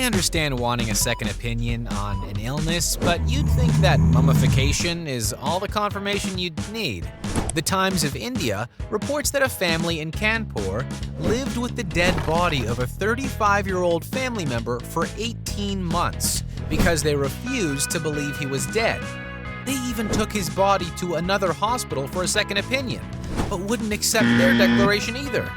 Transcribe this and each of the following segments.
I understand wanting a second opinion on an illness, but you'd think that mummification is all the confirmation you'd need. The Times of India reports that a family in Kanpur lived with the dead body of a 35-year-old family member for 18 months because they refused to believe he was dead. They even took his body to another hospital for a second opinion, but wouldn't accept their declaration either.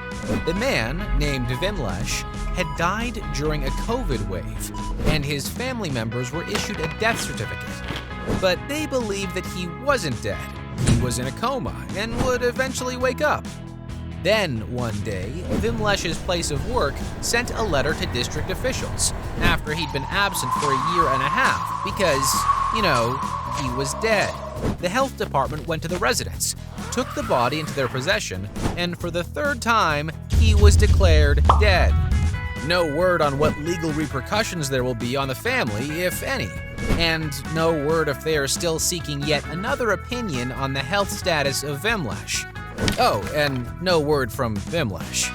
The man, named Vimlesh, had died during a COVID wave, and his family members were issued a death certificate. But they believed that he wasn't dead. He was in a coma and would eventually wake up. Then, one day, Vimlesh's place of work sent a letter to district officials after he'd been absent for a year and a half because, he was dead. The health department went to the residence, took the body into their possession, and for the third time, he was declared dead. No word on what legal repercussions there will be on the family, if any, and no word if they are still seeking yet another opinion on the health status of Vimlesh. Oh, and no word from Vimlesh.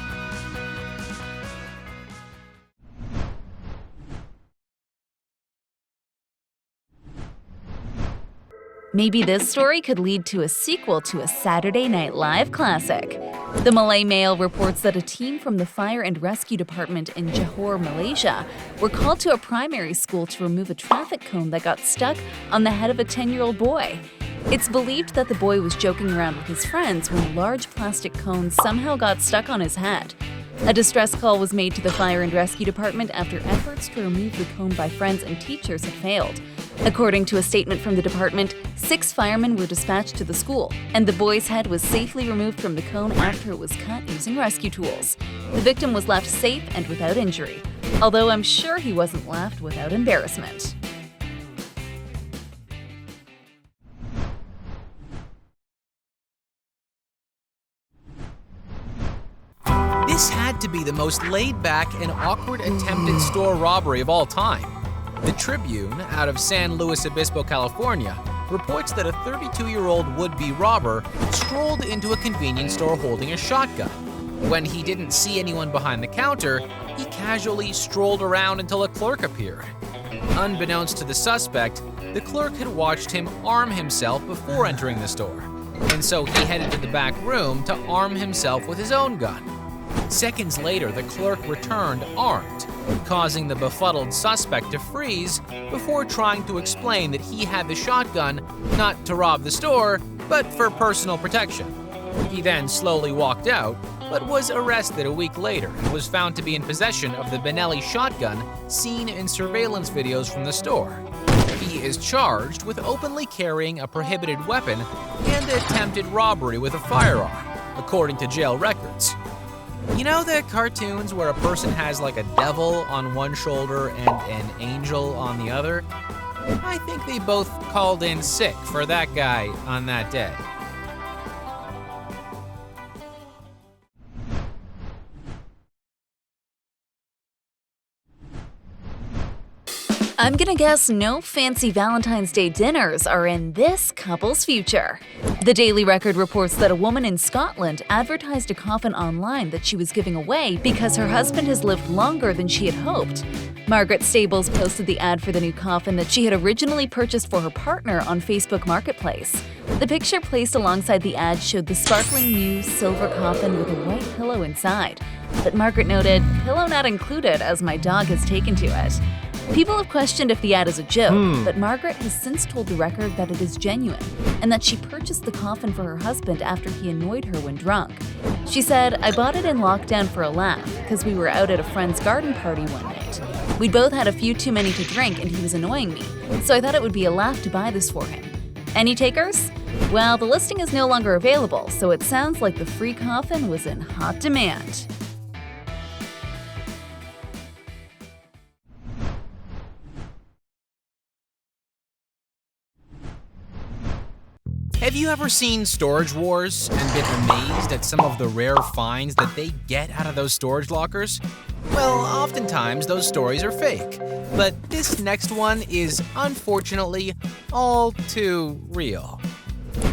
Maybe this story could lead to a sequel to a Saturday Night Live classic. The Malay Mail reports that a team from the Fire and Rescue Department in Johor, Malaysia, were called to a primary school to remove a traffic cone that got stuck on the head of a 10-year-old boy. It's believed that the boy was joking around with his friends when a large plastic cone somehow got stuck on his head. A distress call was made to the Fire and Rescue Department after efforts to remove the cone by friends and teachers had failed. According to a statement from the department, 6 firemen were dispatched to the school, and the boy's head was safely removed from the cone after it was cut using rescue tools. The victim was left safe and without injury, although I'm sure he wasn't left without embarrassment. This had to be the most laid-back and awkward attempted store robbery of all time. The Tribune, out of San Luis Obispo, California, reports that a 32-year-old would-be robber strolled into a convenience store holding a shotgun. When he didn't see anyone behind the counter, he casually strolled around until a clerk appeared. Unbeknownst to the suspect, the clerk had watched him arm himself before entering the store, and so he headed to the back room to arm himself with his own gun. Seconds later, the clerk returned armed, causing the befuddled suspect to freeze before trying to explain that he had the shotgun not to rob the store, but for personal protection. He then slowly walked out, but was arrested a week later and was found to be in possession of the Medley shotgun seen in surveillance videos from the store. He is charged with openly carrying a prohibited weapon and attempted robbery with a firearm, according to jail records. You know the cartoons where a person has like a devil on one shoulder and an angel on the other? I think they both called in sick for that guy on that day. I'm gonna guess no fancy Valentine's Day dinners are in this couple's future. The Daily Record reports that a woman in Scotland advertised a coffin online that she was giving away because her husband has lived longer than she had hoped. Margaret Stables posted the ad for the new coffin that she had originally purchased for her partner on Facebook Marketplace. The picture placed alongside the ad showed the sparkling new silver coffin with a white pillow inside. But Margaret noted, "Pillow not included as my dog has taken to it." People have questioned if the ad is a joke, but Margaret has since told the Record that it is genuine and that she purchased the coffin for her husband after he annoyed her when drunk. She said, "I bought it in lockdown for a laugh because we were out at a friend's garden party one night. We'd both had a few too many to drink and he was annoying me, so I thought it would be a laugh to buy this for him. Any takers? Well, the listing is no longer available, so it sounds like the free coffin was in hot demand." Have you ever seen Storage Wars and been amazed at some of the rare finds that they get out of those storage lockers? Well, oftentimes those stories are fake, but this next one is unfortunately all too real.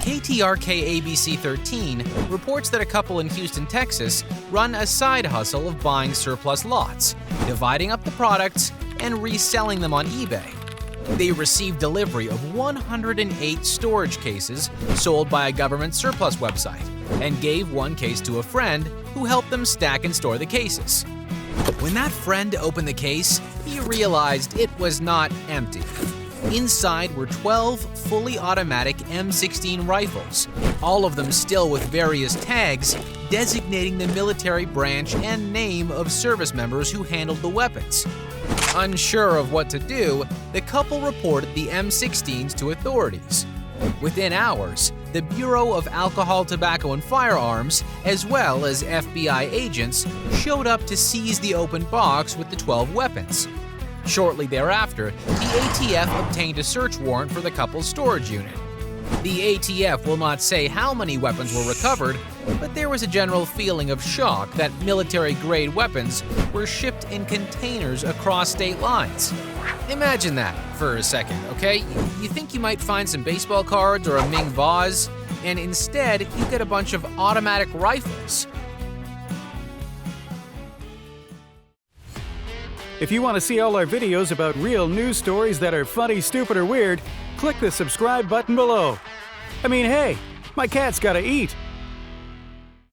KTRK ABC 13 reports that a couple in Houston, Texas run a side hustle of buying surplus lots, dividing up the products, and reselling them on eBay. They received delivery of 108 storage cases sold by a government surplus website and gave one case to a friend who helped them stack and store the cases. When that friend opened the case, he realized it was not empty. Inside were 12 fully automatic M16 rifles, all of them still with various tags designating the military branch and name of service members who handled the weapons. Unsure of what to do, the couple reported the M16s to authorities. Within hours, the Bureau of Alcohol, Tobacco, and Firearms, as well as FBI agents, showed up to seize the open box with the 12 weapons. Shortly thereafter, the ATF obtained a search warrant for the couple's storage unit. The ATF will not say how many weapons were recovered, but there was a general feeling of shock that military-grade weapons were shipped in containers across state lines. Imagine that for a second, okay? You think you might find some baseball cards or a Ming vase, and instead you get a bunch of automatic rifles. If you want to see all our videos about real news stories that are funny, stupid, or weird, click the subscribe button below. I mean, hey, my cat's gotta eat.